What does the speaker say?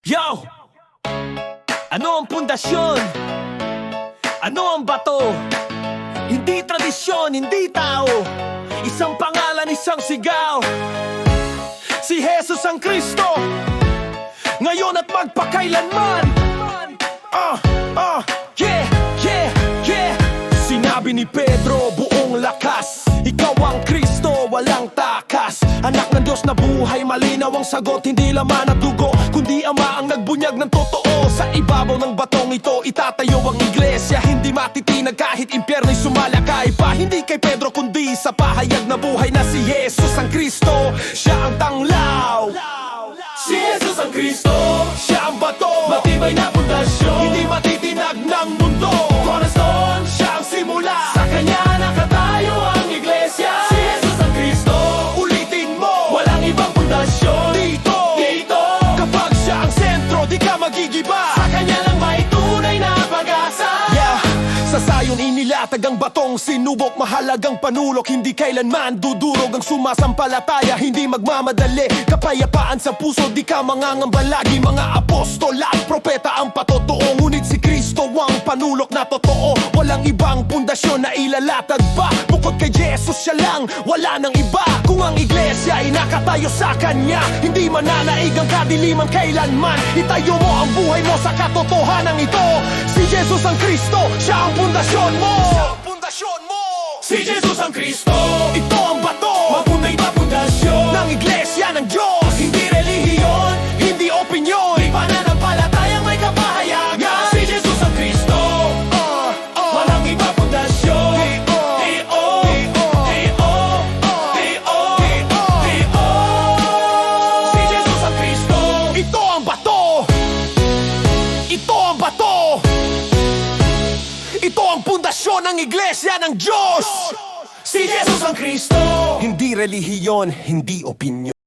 Yo! Ano ang pundasyon? Ano ang bato? Hindi tradisyon, hindi tao. Isang pangalan, isang sigaw. Si Jesus ang Kristo, ngayon at magpakailanman. Yeah, yeah, yeah. Sinabi ni Pedro, buong lakas. Ikaw ang Kristo, walang takas. Anak ng Diyos na buhay, malinaw ang sagot. Hindi laman at dugo, kundi Ama ang nagbunyag ng totoo. Sa ibabaw ng batong ito, itatayo ang iglesia. Hindi matitinag kahit impyerno'y sumalakay pa. Hindi kay Pedro kundi sa pahayag na buhay na si Jesus ang Kristo. Siya ang tanglaw. Si Jesus ang Kristo, siya ang bato, matibay na pundasyon. Hindi matitinag ng mundo. Cornerstone, siya ang simula. Sa kanya nakatayo ang iglesia. Si Jesus ang Kristo, ulitin mo, walang ibang pundasyon. Dito, kapag siya ang sentro, di ka magigiba. Sa kanya lang may tunay na pag-asa. Yeah, sa sayon inilatag ang batong sinubok. Mahalagang panulok, hindi kailanman dudurog ang sumasampalataya. Hindi magmamadali, kapayapaan sa puso. Di ka mangangamba lagi, mga apostol at propeta ang patotoo. Ngunit si Kristo ang panulok na totoo. Walang ibang pundasyon na ilalatag pa. Bukod kay Jesus siya lang, wala nang iba. Kung ang iglesia ay nakatayo sa kanya, hindi mananaig ang kadiliman kailanman. Itayo mo ang buhay mo sa katotohanan ito. Si Jesus ang Kristo, siya ang pundasyon mo. Si Jesus ang Kristo, ito ang bato, mapunay na pundasyon ng iglesia ng Diyos. Hindi relihiyon, hindi opinyon, di pananampalatayang may kapahayagan. Si Jesus ang Kristo, walang iba pundasyon. Si Jesus ang Kristo, ito ang bato. Ito ang bato. Ito ang pundasyon ng iglesia ng Diyos. Si Jesus ang Kristo, hindi relihiyon, hindi opinyon.